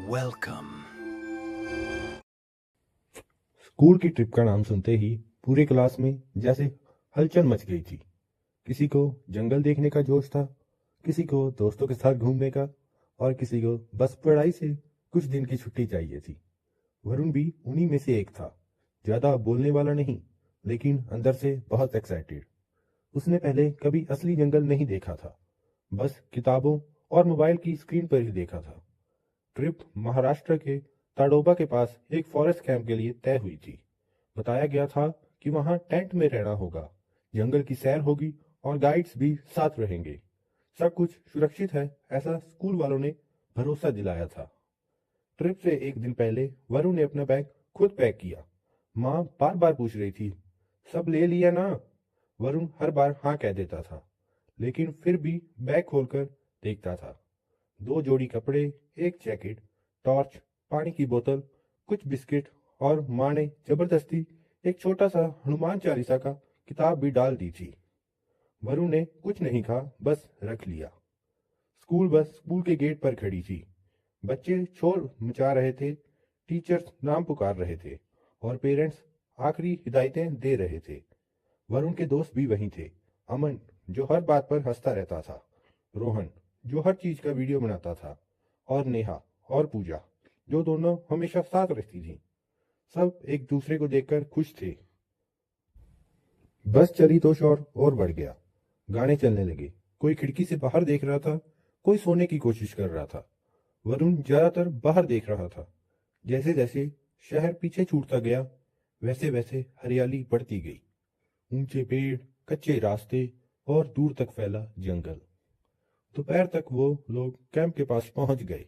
Welcome. School की trip का नाम सुनते ही पूरे क्लास में जैसे हलचल मच गई थी। किसी को जंगल देखने का जोश था, किसी को दोस्तों के साथ घूमने का, और किसी को बस पढ़ाई से कुछ दिन की छुट्टी चाहिए थी। वरुण भी उन्हीं में से एक था। ज्यादा बोलने वाला नहीं, लेकिन अंदर से बहुत एक्साइटेड। उसने पहले कभी असली जंगल नहीं देखा था, बस किताबों और मोबाइल की स्क्रीन पर ही देखा था। ट्रिप महाराष्ट्र के ताडोबा के पास एक फॉरेस्ट कैंप के लिए तय हुई थी। बताया गया था कि वहां टेंट में रहना होगा, जंगल की सैर होगी और गाइड्स भी साथ रहेंगे। सब कुछ सुरक्षित है, ऐसा स्कूल वालों ने भरोसा दिलाया था। ट्रिप से एक दिन पहले वरुण ने अपना बैग खुद पैक किया। माँ बार बार पूछ रही थी, सब ले लिया ना? वरुण हर बार हाँ कह देता था, लेकिन फिर भी बैग खोलकर देखता था। 2 जोड़ी कपड़े, एक जैकेट, टॉर्च, पानी की बोतल, कुछ बिस्किट, और माँ ने जबरदस्ती एक छोटा सा हनुमान चालीसा का किताब भी डाल दी थी। वरुण ने कुछ नहीं कहा, बस रख लिया। स्कूल बस स्कूल के गेट पर खड़ी थी। बच्चे शोर मचा रहे थे, टीचर्स नाम पुकार रहे थे, और पेरेंट्स आखिरी हिदायतें दे रहे थे। वरुण के दोस्त भी वहीं थे। अमन, जो हर बात पर हंसता रहता था, रोहन, जो हर चीज का वीडियो बनाता था, और नेहा और पूजा, जो दोनों हमेशा साथ रहती थी। सब एक दूसरे को देखकर खुश थे। बस चली तो शोर और बढ़ गया। गाने चलने लगे। कोई खिड़की से बाहर देख रहा था, कोई सोने की कोशिश कर रहा था। वरुण ज्यादातर बाहर देख रहा था। जैसे जैसे शहर पीछे छूटता गया, वैसे वैसे हरियाली बढ़ती गई। ऊंचे पेड़, कच्चे रास्ते, और दूर तक फैला जंगल। दोपहर तक वो लोग कैंप के पास पहुंच गए।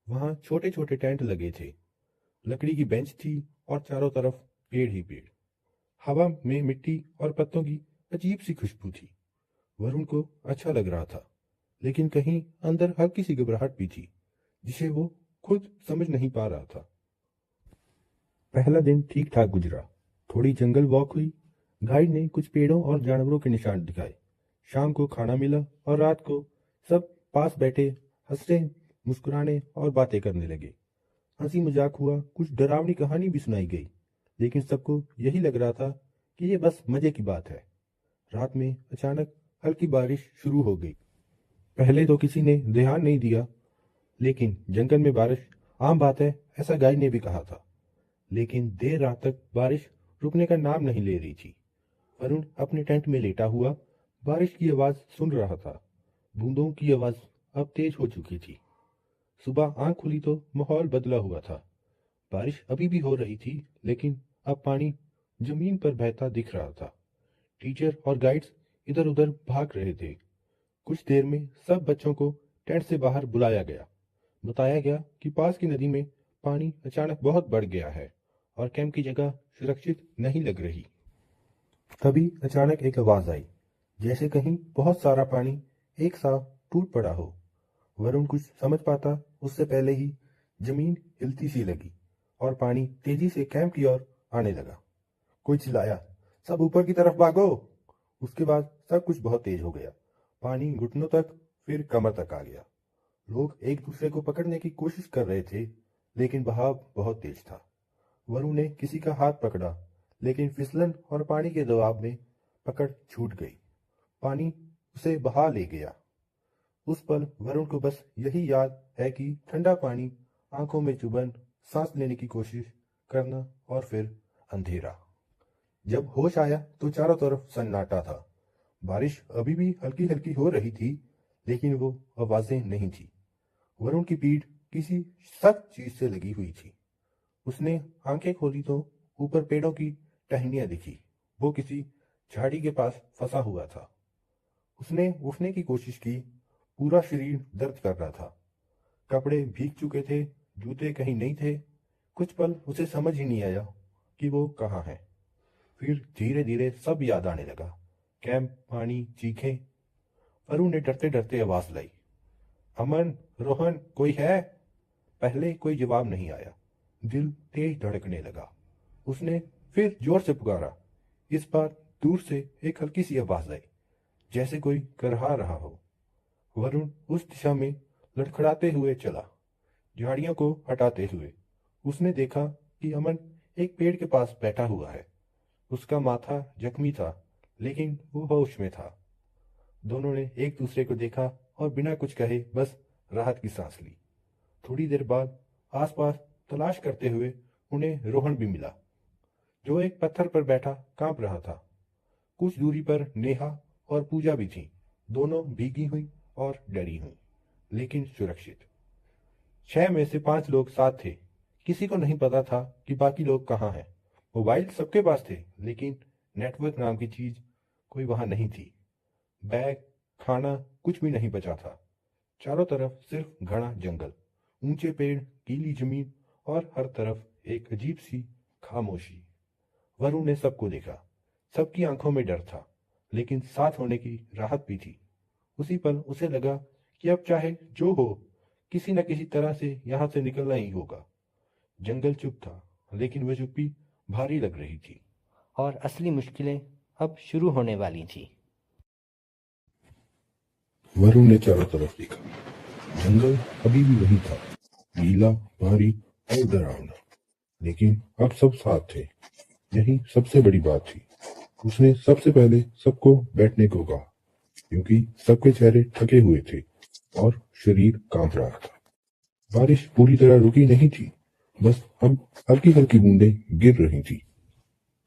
वहां छोटे छोटे टेंट लगे थे, लकड़ी की बेंच थी, और चारों तरफ पेड़ ही पेड़। हवा में मिट्टी और पत्तों की अजीब सी खुशबू थी। वरुण को अच्छा लग रहा था, लेकिन कहीं अंदर हल्की सी घबराहट भी थी, जिसे वो खुद समझ नहीं पा रहा था। पहला दिन ठीक ठाक गुजरा। थोड़ी जंगल वॉक हुई। गाइड ने कुछ पेड़ों और जानवरों के निशान दिखाए। शाम को खाना मिला, और रात को सब पास बैठे हंसने, मुस्कुराने और बातें करने लगे। हंसी मजाक हुआ, कुछ डरावनी कहानी भी सुनाई गई, लेकिन सबको यही लग रहा था कि ये बस मजे की बात है। रात में अचानक हल्की बारिश शुरू हो गई। पहले तो किसी ने ध्यान नहीं दिया, लेकिन जंगल में बारिश आम बात है, ऐसा गाइड ने भी कहा था। लेकिन देर रात तक बारिश रुकने का नाम नहीं ले रही थी। वरुण अपने टेंट में लेटा हुआ बारिश की आवाज सुन रहा था। बूंदों की आवाज अब तेज हो चुकी थी। सुबह आंख खुली तो माहौल बदला हुआ था। बारिश अभी भी हो रही थी, लेकिन अब पानी जमीन पर बहता दिख रहा था। टीचर और गाइड्स इधर उधर भाग रहे थे। कुछ देर में सब बच्चों को टेंट से बाहर बुलाया गया। बताया गया कि पास की नदी में पानी अचानक बहुत बढ़ गया है, और कैंप की जगह सुरक्षित नहीं लग रही। तभी अचानक एक आवाज आई, जैसे कहीं बहुत सारा पानी एक साथ टूट पड़ा हो। वरुण कुछ समझ पाता उससे पहले ही जमीन हिलती सी लगी, और पानी तेजी से कैंप की ओर आने लगा। कोई चिल्लाया, सब ऊपर की तरफ भागो। उसके बाद सब कुछ बहुत तेज हो गया। पानी घुटनों तक, फिर कमर तक आ गया। लोग एक दूसरे को पकड़ने की कोशिश कर रहे थे, लेकिन बहाव बहुत तेज था। वरुण ने किसी का हाथ पकड़ा, लेकिन फिसलन और पानी के दबाव में पकड़ छूट गई। पानी उसे बहा ले गया। उस पल वरुण को बस यही याद है कि ठंडा पानी, आंखों में चुभन, सांस लेने की कोशिश करना, और फिर अंधेरा। जब होश आया तो चारों तरफ सन्नाटा था। बारिश अभी भी हल्की हल्की हो रही थी, लेकिन वो आवाजें नहीं थी। वरुण की पीठ किसी सख्त चीज से लगी हुई थी। उसने आंखें खोली तो ऊपर पेड़ों की टहनियां दिखी। वो किसी झाड़ी के पास फंसा हुआ था। उसने उठने की कोशिश की। पूरा शरीर दर्द कर रहा था। कपड़े भीग चुके थे, जूते कहीं नहीं थे। कुछ पल उसे समझ ही नहीं आया कि वो कहाँ है। फिर धीरे धीरे सब याद आने लगा। कैंप, पानी, चीखें। वरुण ने डरते डरते आवाज लाई, अमन, रोहन, कोई है? पहले कोई जवाब नहीं आया। दिल तेज धड़कने लगा। उसने फिर जोर से पुकारा। इस बार दूर से एक हल्की सी आवाज आई, जैसे कोई करहा रहा हो। वरुण उस दिशा में लड़खड़ाते हुए चला। झाड़ियों को हटाते हुए। उसने देखा कि अमन एक पेड़ के पास बैठा हुआ है। उसका माथा जख्मी था, लेकिन वो होश में था। दोनों ने एक दूसरे को देखा और बिना कुछ कहे बस राहत की सांस ली। थोड़ी देर बाद आसपास तलाश करते हुए उन्हें रोहन भी मिला, जो एक पत्थर पर बैठा कांप रहा था। कुछ दूरी पर नेहा और पूजा भी थी। दोनों भीगी हुई और डरी हुई, लेकिन सुरक्षित। 6 में से 5 लोग साथ थे। किसी को नहीं पता था कि बाकी लोग कहाँ हैं। मोबाइल सबके पास थे, लेकिन नेटवर्क नाम की चीज कोई वहां नहीं थी। बैग, खाना, कुछ भी नहीं बचा था। चारों तरफ सिर्फ घना जंगल, ऊंचे पेड़, गीली जमीन और हर तरफ एक अजीब सी खामोशी। वरुण ने सबको देखा। सबकी आंखों में डर था, लेकिन साथ होने की राहत भी थी। उसी पल उसे लगा कि अब चाहे जो हो, किसी न किसी तरह से यहां से निकलना ही होगा। जंगल चुप था, लेकिन वह चुप्पी भारी लग रही थी। और असली मुश्किलें अब शुरू होने वाली थी। वरुण ने चारों तरफ देखा। जंगल अभी भी वही था, गीला, भारी और डरावना। लेकिन अब सब साथ थे। यही सबसे बड़ी बात थी। उसने सबसे पहले सबको बैठने को कहा, क्योंकि सबके चेहरे थके हुए थे और शरीर कांप रहा था। बारिश पूरी तरह रुकी नहीं थी, बस हम हल्की हल्की बूंदें गिर रही थी।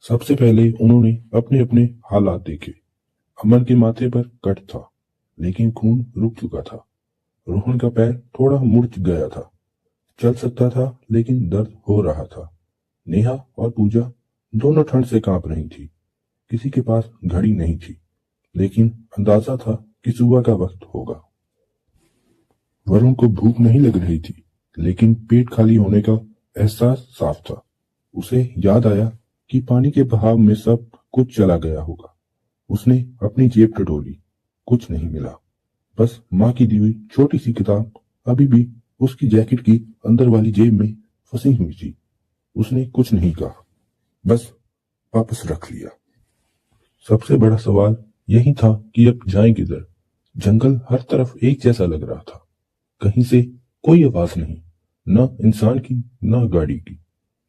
सबसे पहले उन्होंने अपने अपने हालात देखे। अमन के माथे पर कट था, लेकिन खून रुक चुका था। रोहन का पैर थोड़ा मुड़ गया था, चल सकता था, लेकिन दर्द हो रहा था। नेहा और पूजा दोनों ठंड से कांप रही थी। किसी के पास घड़ी नहीं थी, लेकिन अंदाजा था कि सुबह का वक्त होगा। वरुण को भूख नहीं लग रही थी, लेकिन पेट खाली होने का एहसास साफ था। उसे याद आया कि पानी के बहाव में सब कुछ चला गया होगा। उसने अपनी जेब टटोली, कुछ नहीं मिला। बस माँ की दी हुई छोटी सी किताब अभी भी उसकी जैकेट की अंदर वाली जेब में फंसी हुई थी। उसने कुछ नहीं कहा, बस वापस रख लिया। सबसे बड़ा सवाल यही था कि अब जाएं किधर। जंगल हर तरफ एक जैसा लग रहा था। कहीं से कोई आवाज नहीं, न इंसान की न गाड़ी की।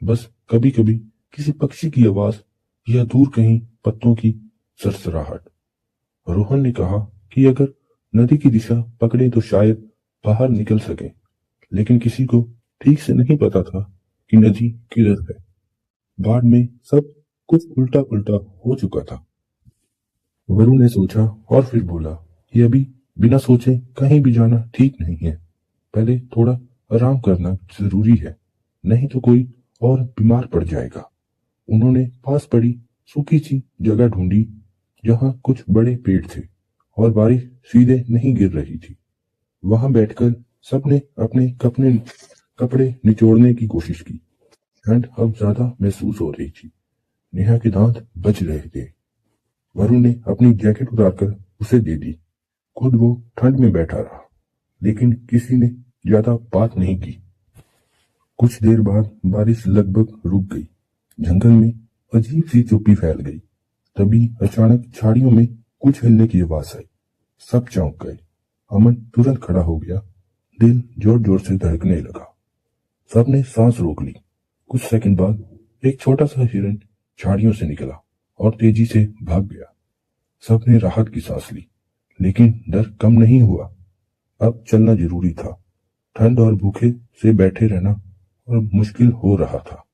बस कभी कभी किसी पक्षी की आवाज या दूर कहीं पत्तों की सरसराहट। रोहन ने कहा कि अगर नदी की दिशा पकड़े तो शायद बाहर निकल सके, लेकिन किसी को ठीक से नहीं पता था कि नदी किधर है। बाढ़ में सब कुछ उल्टा पुल्टा हो चुका था। वरुण ने सोचा और फिर बोला कि अभी बिना सोचे कहीं भी जाना ठीक नहीं है। पहले थोड़ा आराम करना जरूरी है, नहीं तो कोई और बीमार पड़ जाएगा। उन्होंने पास पड़ी सूखी सी जगह ढूंढी, जहां कुछ बड़े पेड़ थे और बारिश सीधे नहीं गिर रही थी। वहां बैठकर सबने अपने कपड़े निचोड़ने की कोशिश की। ठंड अब ज्यादा महसूस हो रही थी। नेहा के दांत बज रहे थे। वरुण ने अपनी जैकेट उतारकर उसे दे दी। खुद वो ठंड में बैठा रहा, लेकिन किसी ने ज्यादा बात नहीं की। कुछ देर बाद बारिश लगभग रुक गई। जंगल में अजीब सी चुप्पी फैल गई। तभी अचानक झाड़ियों में कुछ हिलने की आवाज आई। सब चौंक गए। अमन तुरंत खड़ा हो गया। दिल जोर जोर से धड़कने लगा। सबने सांस रोक ली। कुछ सेकंड बाद एक छोटा सा हिरन झाड़ियों से निकला और तेजी से भाग गया। सबने राहत की सांस ली, लेकिन डर कम नहीं हुआ। अब चलना जरूरी था। ठंड और भूखे से बैठे रहना और मुश्किल हो रहा था।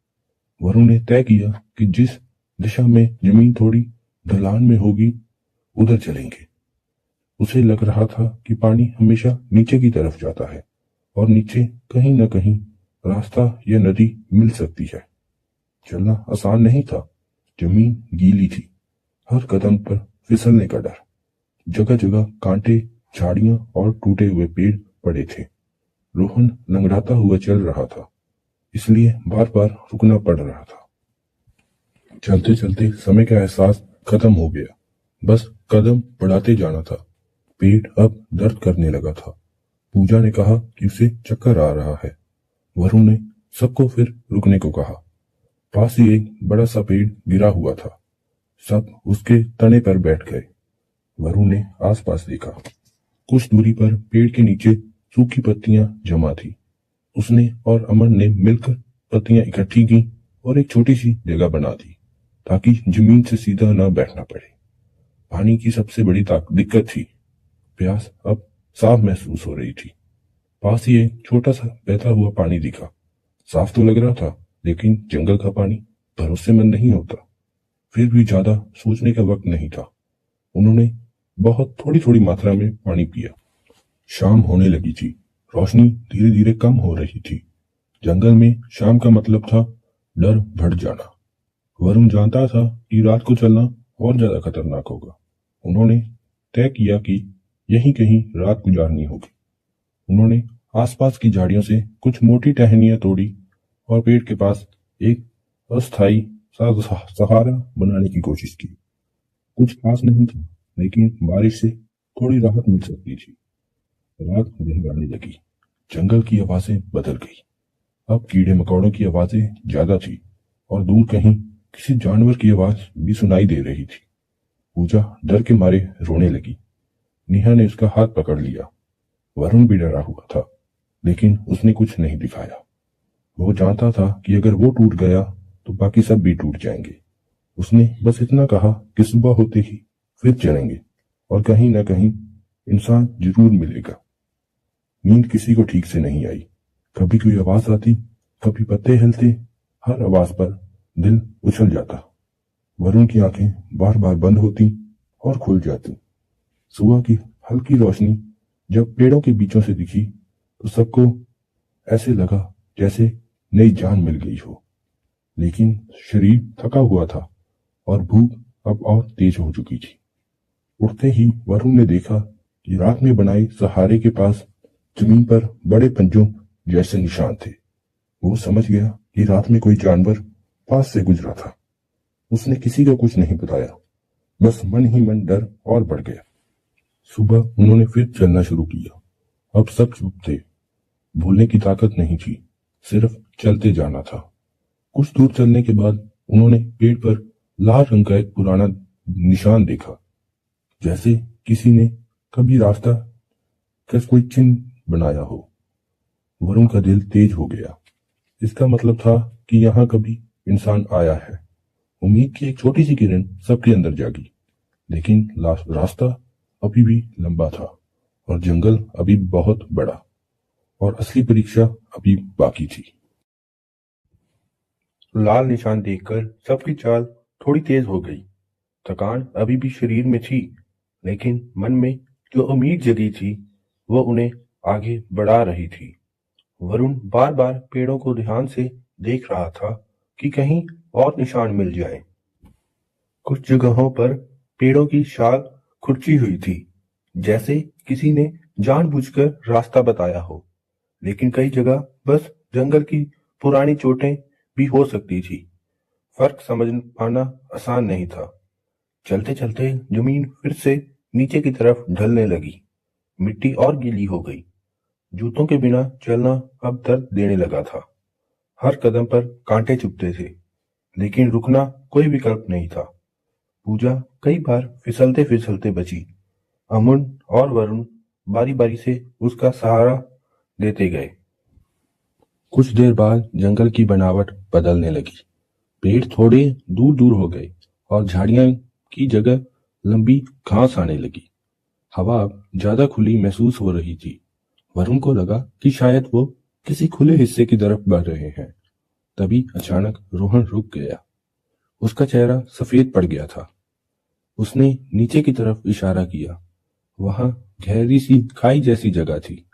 वरुण ने तय किया कि जिस दिशा में जमीन थोड़ी ढलान में होगी, उधर चलेंगे। उसे लग रहा था कि पानी हमेशा नीचे की तरफ जाता है और नीचे कहीं न कहीं रास्ता या नदी मिल सकती है। चलना आसान नहीं था। जमीन गीली थी, हर कदम पर फिसलने का डर। जगह जगह कांटे, झाड़ियां और टूटे हुए पेड़ पड़े थे। रोहन लंगड़ाता हुआ चल रहा था, इसलिए बार बार रुकना पड़ रहा था। चलते चलते समय का एहसास खत्म हो गया। बस कदम बढ़ाते जाना था। पेट अब दर्द करने लगा था। पूजा ने कहा कि उसे चक्कर आ रहा है। वरुण ने सबको फिर रुकने को कहा। पास ही एक बड़ा सा पेड़ गिरा हुआ था। सब उसके तने पर बैठ गए। वरुण ने आसपास देखा। कुछ दूरी पर पेड़ के नीचे सूखी पत्तियां जमा थी। उसने और अमन ने मिलकर पत्तियां इकट्ठी की और एक छोटी सी जगह बना दी ताकि जमीन से सीधा न बैठना पड़े। पानी की सबसे बड़ी दिक्कत थी, प्यास अब साफ महसूस हो रही थी। पास ही एक छोटा सा बहता हुआ पानी दिखा। साफ तो लग रहा था, लेकिन जंगल का पानी भरोसेमंद नहीं होता। फिर भी ज्यादा सोचने का वक्त नहीं था। उन्होंने बहुत थोड़ी थोड़ी मात्रा में पानी पिया। शाम होने लगी थी। रोशनी धीरे धीरे कम हो रही थी। जंगल में शाम का मतलब था डर बढ़ जाना। वरुण जानता था कि रात को चलना और ज्यादा खतरनाक होगा। उन्होंने तय किया कि यहीं कहीं रात गुजारनी होगी। उन्होंने आसपास की झाड़ियों से कुछ मोटी टहनियां तोड़ी और पेड़ के पास एक अस्थायी सहारा बनाने की कोशिश की। कुछ खास नहीं था, लेकिन बारिश से थोड़ी राहत मिल सकती थी। रात गहराने लगी। जंगल की आवाजें बदल गई। अब कीड़े मकोड़ों की आवाजें ज्यादा थी और दूर कहीं किसी जानवर की आवाज भी सुनाई दे रही थी। पूजा डर के मारे रोने लगी। नेहा ने उसका हाथ पकड़ लिया। वरुण भी डरा हुआ था, लेकिन उसने कुछ नहीं दिखाया। वो जानता था कि अगर वो टूट गया तो बाकी सब भी टूट जाएंगे। उसने बस इतना कहा कि सुबह होते ही फिर चलेंगे और कहीं ना कहीं इंसान जरूर मिलेगा। नींद किसी को ठीक से नहीं आई। कभी कोई आवाज आती, कभी पत्ते हिलते। हर आवाज पर दिल उछल जाता। वरुण की आंखें बार बार बंद होती और खुल जाती। सुबह की हल्की रोशनी जब पेड़ों के बीचों से दिखी तो सबको ऐसे लगा जैसे नई जान मिल गई हो। लेकिन शरीर थका हुआ था और भूख अब और तेज हो चुकी थी। उठते ही वरुण ने देखा कि रात में बनाए सहारे के पास जमीन पर बड़े पंजों जैसे निशान थे। वो समझ गया कि रात में कोई जानवर पास से गुजरा था। उसने किसी को कुछ नहीं बताया, बस मन ही मन डर और बढ़ गया। सुबह उन्होंने फिर चलना शुरू किया। अब सब चुप थे। भूलने की ताकत नहीं थी, सिर्फ चलते जाना था। कुछ दूर चलने के बाद उन्होंने पेड़ पर लाल रंग का एक पुराना निशान देखा, जैसे किसी ने कभी रास्ता का कोई चिन्ह बनाया हो। वरुण का दिल तेज हो गया। इसका मतलब था कि यहाँ कभी इंसान आया है। उम्मीद की एक छोटी सी किरण सबके अंदर जागी। लेकिन रास्ता अभी भी लंबा था और जंगल अभी बहुत बड़ा और असली परीक्षा अभी बाकी थी। लाल निशान देखकर सबकी चाल थोड़ी तेज हो गई। थकान अभी भी शरीर में थी, लेकिन मन में जो उम्मीद जगी थी वो उन्हें आगे बढ़ा रही थी। वरुण बार बार पेड़ों को ध्यान से देख रहा था कि कहीं और निशान मिल जाए। कुछ जगहों पर पेड़ों की शाख खुरची हुई थी, जैसे किसी ने जानबूझकर रास्ता बताया हो। लेकिन कई जगह बस जंगल की पुरानी चोटें भी हो सकती थी। फर्क समझ पाना आसान नहीं था। चलते चलते जमीन फिर से नीचे की तरफ ढलने लगी। मिट्टी और गीली हो गई। जूतों के बिना चलना अब दर्द देने लगा था। हर कदम पर कांटे चुभते थे, लेकिन रुकना कोई विकल्प नहीं था। पूजा कई बार फिसलते फिसलते बची। अमन और वरुण बारी बारी से उसका सहारा देते गए। कुछ देर बाद जंगल की बनावट बदलने लगी। पेड़ थोड़े दूर दूर हो गए और झाड़ियां की जगह लंबी घास आने लगी। हवा अब ज्यादा खुली महसूस हो रही थी। वरुण को लगा कि शायद वो किसी खुले हिस्से की तरफ बढ़ रहे हैं। तभी अचानक रोहन रुक गया। उसका चेहरा सफेद पड़ गया था। उसने नीचे की तरफ इशारा किया। वहां गहरी सी खाई जैसी जगह थी,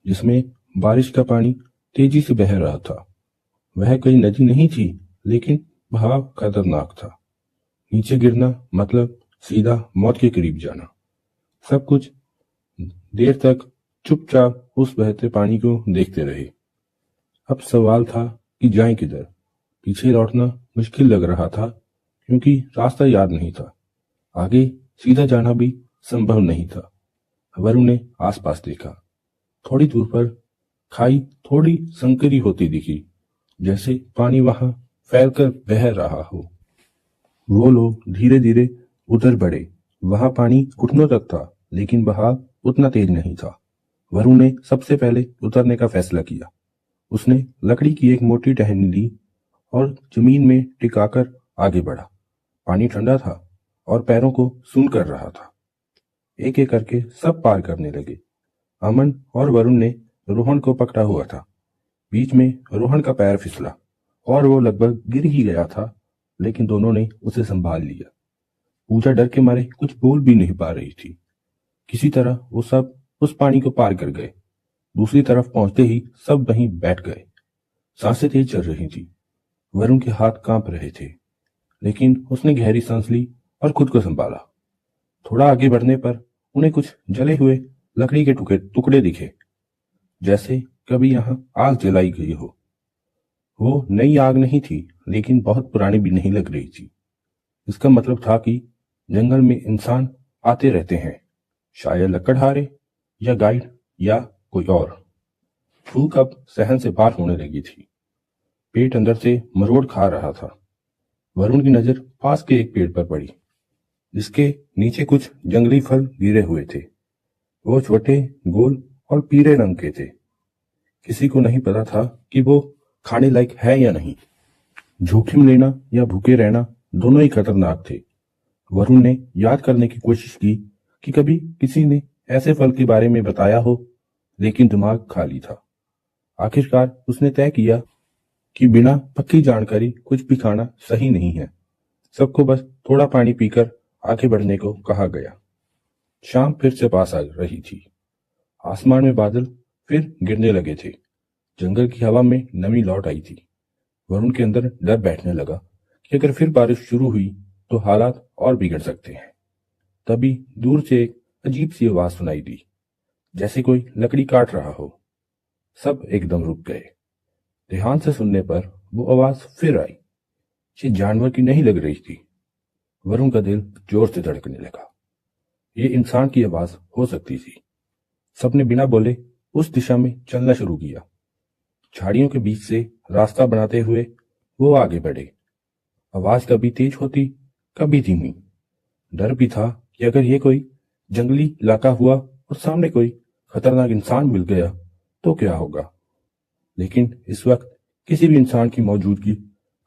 जिसमें बारिश का पानी तेजी से बह रहा था। वह कोई नदी नहीं थी, लेकिन बहाव खतरनाक था। नीचे गिरना मतलब सीधा मौत के करीब जाना। सब कुछ देर तक चुपचाप उस बहते पानी को देखते रहे। अब सवाल था कि जाएं किधर। पीछे लौटना मुश्किल लग रहा था, क्योंकि रास्ता याद नहीं था। आगे सीधा जाना भी संभव नहीं था। वरुण ने आसपास देखा। थोड़ी दूर पर खाई थोड़ी संकरी होती दिखी, जैसे पानी वहां फैलकर बह रहा हो। वो लोग धीरे धीरे उधर बढ़े। वहां पानी घुटनों तक था, लेकिन बहाव उतना तेज नहीं था। वरुण ने सबसे पहले उतरने का फैसला किया। उसने लकड़ी की एक मोटी टहनी ली और जमीन में टिकाकर आगे बढ़ा। पानी ठंडा था और पैरों को सून कर रहा था। एक एक करके सब पार करने लगे। अमन और वरुण ने रोहन को पकड़ा हुआ था। बीच में रोहन का पैर फिसला और वो लगभग गिर ही गया था, लेकिन दोनों ने उसे संभाल लिया। पूजा डर के मारे कुछ बोल भी नहीं पा रही थी। किसी तरह वो सब उस पानी को पार कर गए। दूसरी तरफ पहुंचते ही सब वहीं बैठ गए। सांसें तेज चल रही थी। वरुण के हाथ कांप रहे थे, लेकिन उसने गहरी सांस ली और खुद को संभाला। थोड़ा आगे बढ़ने पर उन्हें कुछ जले हुए लकड़ी के टुकड़े दिखे, जैसे कभी यहाँ आग जलाई गई हो। वो नई आग नहीं थी, लेकिन बहुत पुरानी भी नहीं लग रही थी। इसका मतलब था कि जंगल में इंसान आते रहते हैं, शायद लकड़हारे या गाइड या कोई और। भूख अब सहन से पार होने लगी थी। पेट अंदर से मरोड़ खा रहा था। वरुण की नजर पास के एक पेड़ पर पड़ी, जिसके नीचे कुछ जंगली फल गिरे हुए थे। वो छोटे, गोल और पीले रंग के थे। किसी को नहीं पता था कि वो खाने लायक है या नहीं। जोखिम लेना या भूखे रहना दोनों ही खतरनाक थे। वरुण ने याद करने की कोशिश की कि कभी किसी ने ऐसे फल के बारे में बताया हो, लेकिन दिमाग खाली था। आखिरकार उसने तय किया कि बिना पक्की जानकारी कुछ भी खाना सही नहीं है। सबको बस थोड़ा पानी पीकर आगे बढ़ने को कहा गया। शाम फिर से पास आ रही थी। आसमान में बादल फिर गिरने लगे थे। जंगल की हवा में नमी लौट आई थी। वरुण के अंदर डर बैठने लगा कि अगर फिर बारिश शुरू हुई तो हालात और बिगड़ सकते हैं। तभी दूर से एक अजीब सी आवाज सुनाई दी, जैसे कोई लकड़ी काट रहा हो। सब एकदम रुक गए। ध्यान से सुनने पर वो आवाज फिर आई। ये जानवर की नहीं लग रही थी। वरुण का दिल जोर से धड़कने लगा। ये इंसान की आवाज हो सकती थी। सबने बिना बोले उस दिशा में चलना शुरू किया। झाड़ियों के बीच से रास्ता बनाते हुए वो आगे बढ़े। आवाज कभी तेज होती, कभी धीमी। डर भी था कि अगर ये कोई जंगली इलाका हुआ और सामने कोई खतरनाक इंसान मिल गया तो क्या होगा। लेकिन इस वक्त किसी भी इंसान की मौजूदगी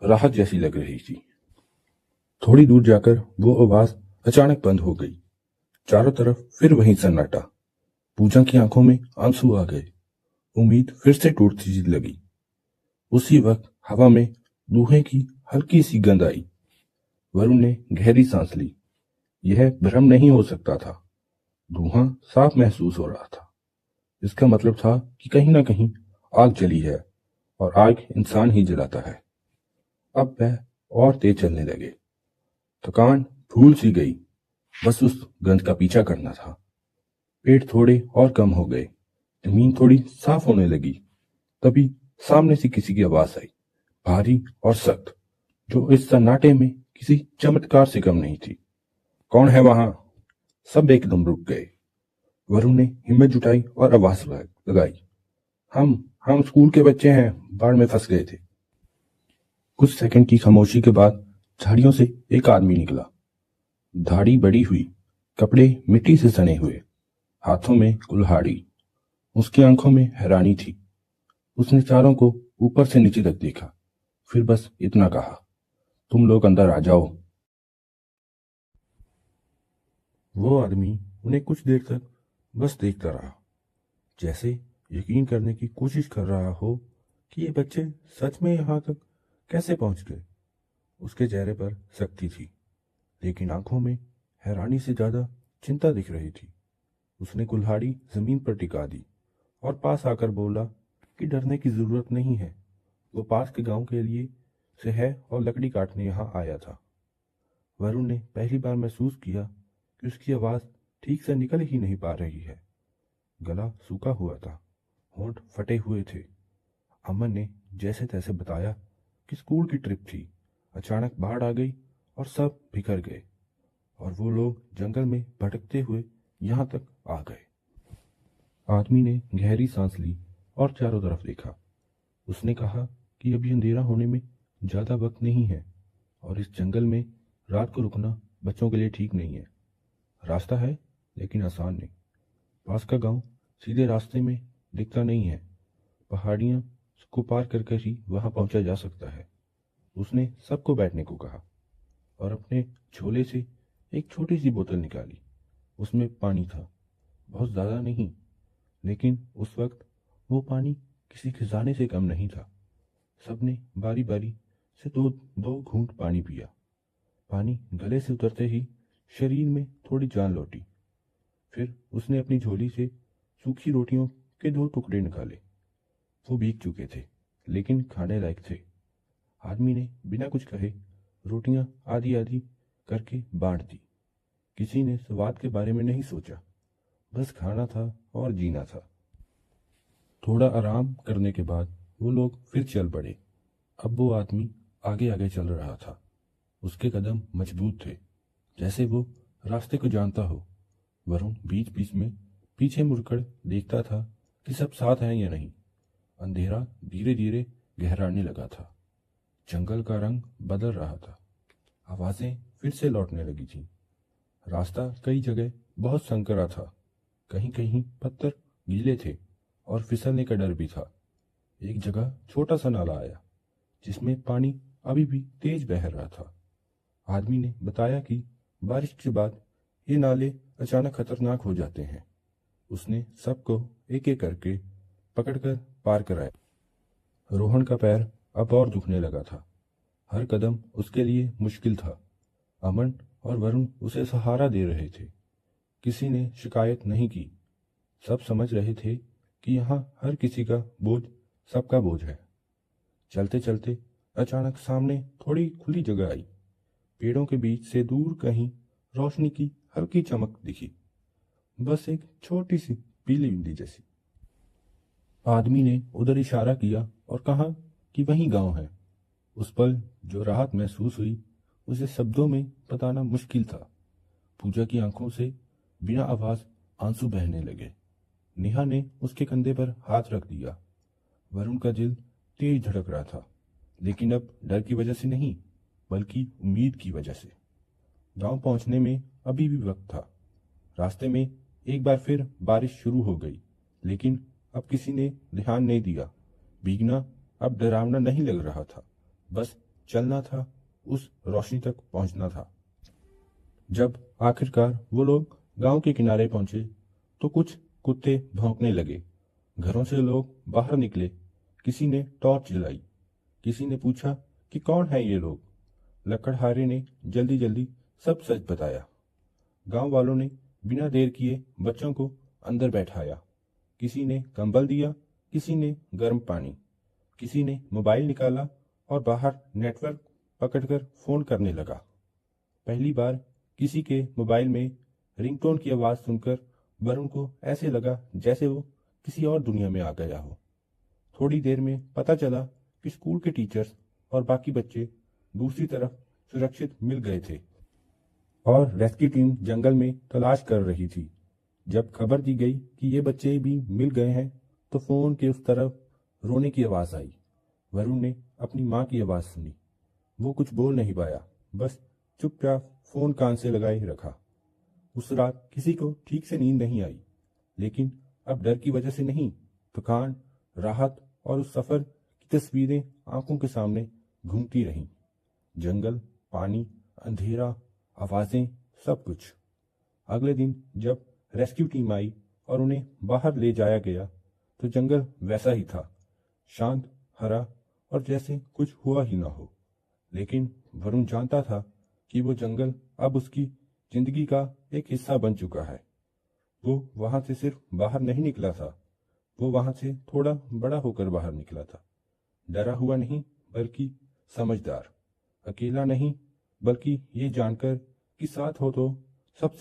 राहत जैसी लग रही थी। थोड़ी दूर जाकर वो आवाज अचानक बंद हो गई। चारों तरफ फिर वही सन्नाटा। पूजा की आंखों में आंसू आ गए। उम्मीद फिर से टूटती सी लगी। उसी वक्त हवा में धुएं की हल्की सी गंध आई। वरुण ने गहरी सांस ली। यह भ्रम नहीं हो सकता था। धुआं साफ महसूस हो रहा था। इसका मतलब था कि कहीं ना कहीं आग जली है, और आग इंसान ही जलाता है। अब वह और तेज चलने लगे। थकान भूल सी गई, बस उस गंध का पीछा करना था। पेट थोड़े और कम हो गए। जमीन थोड़ी साफ होने लगी। तभी सामने से किसी की आवाज आई, भारी और सख्त, जो इस सन्नाटे में किसी चमत्कार से कम नहीं थी। कौन है वहां? सब एकदम रुक गए। वरुण ने हिम्मत जुटाई और आवाज लगाई, हम स्कूल के बच्चे हैं, बाढ़ में फंस गए थे। कुछ सेकंड की खामोशी के बाद झाड़ियों से एक आदमी निकला। दाढ़ी बड़ी हुई, कपड़े मिट्टी से सने हुए, हाथों में कुल्हाड़ी। उसकी आंखों में हैरानी थी। उसने चारों को ऊपर से नीचे तक देखा, फिर बस इतना कहा, तुम लोग अंदर आ जाओ। वो आदमी उन्हें कुछ देर तक बस देखता रहा, जैसे यकीन करने की कोशिश कर रहा हो कि ये बच्चे सच में यहाँ तक कैसे पहुंच गए। उसके चेहरे पर सख्ती थी, लेकिन आंखों में हैरानी से ज्यादा चिंता दिख रही थी। उसने कुल्हाड़ी जमीन पर टिका दी और पास आकर बोला कि डरने की जरूरत नहीं है। वो पास के गांव के लिए से है और लकड़ी काटने यहाँ आया था। वरुण ने पहली बार महसूस किया कि उसकी आवाज ठीक से निकल ही नहीं पा रही है। गला सूखा हुआ था, होंठ फटे हुए थे। अमन ने जैसे तैसे बताया कि स्कूल की ट्रिप थी, अचानक बाढ़ आ गई और सब बिखर गए, और वो लोग जंगल में भटकते हुए यहाँ तक आ गए। आदमी ने गहरी सांस ली और चारों तरफ देखा। उसने कहा कि अभी अंधेरा होने में ज्यादा वक्त नहीं है, और इस जंगल में रात को रुकना बच्चों के लिए ठीक नहीं है। रास्ता है, लेकिन आसान नहीं। पास का गांव सीधे रास्ते में दिखता नहीं है। पहाड़ियाँ को पार कर कर ही वहां पहुंचा जा सकता है। उसने सबको बैठने को कहा और अपने झोले से एक छोटी सी बोतल निकाली। उसमें पानी था, बहुत ज़्यादा नहीं, लेकिन उस वक्त वो पानी किसी खजाने से कम नहीं था। सबने बारी बारी से दो दो घूंट पानी पिया। पानी गले से उतरते ही शरीर में थोड़ी जान लौटी। फिर उसने अपनी झोली से सूखी रोटियों के 2 टुकड़े निकाले। वो भीग चुके थे, लेकिन खाने लायक थे। आदमी ने बिना कुछ कहे रोटियां आधी आधी करके बांट दी। किसी ने स्वाद के बारे में नहीं सोचा, बस खाना था और जीना था। थोड़ा आराम करने के बाद वो लोग फिर चल पड़े। अब वो आदमी आगे आगे चल रहा था। उसके कदम मजबूत थे, जैसे वो रास्ते को जानता हो। वरुण बीच बीच में पीछे मुड़कर देखता था कि सब साथ हैं या नहीं। अंधेरा धीरे धीरे गहराने लगा था। जंगल का रंग बदल रहा था। आवाजें फिर से लौटने लगी थी। रास्ता कई जगह बहुत संकरा था। कहीं कहीं पत्थर गीले थे और फिसलने का डर भी था। एक जगह छोटा सा नाला आया, जिसमें पानी अभी भी तेज बह रहा था। आदमी ने बताया कि बारिश के बाद ये नाले अचानक खतरनाक हो जाते हैं। उसने सबको एक एक करके पकड़कर पार कराया। रोहन का पैर अब और दुखने लगा था। हर कदम उसके लिए मुश्किल था। अमन और वरुण उसे सहारा दे रहे थे। किसी ने शिकायत नहीं की। सब समझ रहे थे कि यहाँ हर किसी का बोझ सबका बोझ है। चलते चलते अचानक सामने थोड़ी खुली जगह आई। पेड़ों के बीच से दूर कहीं रोशनी की हल्की चमक दिखी, बस एक छोटी सी पीली बिंदी जैसी। आदमी ने उधर इशारा किया और कहा कि वही गांव है। उस पल जो राहत महसूस हुई, उसे शब्दों में बताना मुश्किल था। पूजा की आंखों से बिना आवाज आंसू बहने लगे। नेहा ने उसके कंधे पर हाथ रख दिया। वरुण का दिल तेज धड़क रहा था, लेकिन अब डर की वजह से नहीं, बल्कि उम्मीद की वजह से। गांव पहुंचने में अभी भी वक्त था। रास्ते में एक बार फिर बारिश शुरू हो गई, लेकिन अब किसी ने ध्यान नहीं दिया। भीगना अब डरावना नहीं लग रहा था, बस चलना था, उस रोशनी तक पहुंचना था। जब आखिरकार वो लोग गांव के किनारे पहुंचे तो कुछ कुत्ते भौंकने लगे। घरों से लोग बाहर निकले। किसी ने टॉर्च जलाई। किसी ने पूछा कि कौन है ये लोग। लकड़हारे ने जल्दी जल्दी सब सच बताया। गांव वालों ने बिना देर किए बच्चों को अंदर बैठाया। किसी ने कंबल दिया, किसी ने गर्म पानी, किसी ने मोबाइल निकाला और बाहर नेटवर्क पकड़कर फोन करने लगा। पहली बार किसी के मोबाइल में रिंगटोन की आवाज सुनकर वरुण को ऐसे लगा जैसे वो किसी और दुनिया में आ गया हो। थोड़ी देर में पता चला कि स्कूल के टीचर्स और बाकी बच्चे दूसरी तरफ सुरक्षित मिल गए थे और रेस्क्यू टीम जंगल में तलाश कर रही थी। जब खबर दी गई कि ये बच्चे भी मिल गए हैं तो फोन के उस तरफ रोने की आवाज आई। वरुण ने अपनी माँ की आवाज सुनी। वो कुछ बोल नहीं पाया, बस चुपचाप फोन कान से लगाए रखा। उस रात किसी को ठीक से नींद नहीं आई, लेकिन अब डर की वजह से नहीं, थकान, राहत और उस सफर की तस्वीरें आंखों के सामने घूमती रहीं। जंगल, पानी, अंधेरा, आवाजें, सब कुछ। अगले दिन जब रेस्क्यू टीम आई और उन्हें बाहर ले जाया गया तो जंगल वैसा ही था, शांत, हरा और जैसे कुछ हुआ ही ना हो। लेकिन वरुण जानता था कि वो जंगल अब उसकी जिंदगी का एक हिस्सा बन चुका है। वो वहां से सिर्फ बाहर नहीं निकला था, वो वहां से थोड़ा बड़ा होकर बाहर निकला था। डरा हुआ नहीं, बल्कि समझदार। अकेला नहीं, बल्कि ये जानकर कि साथ हो तो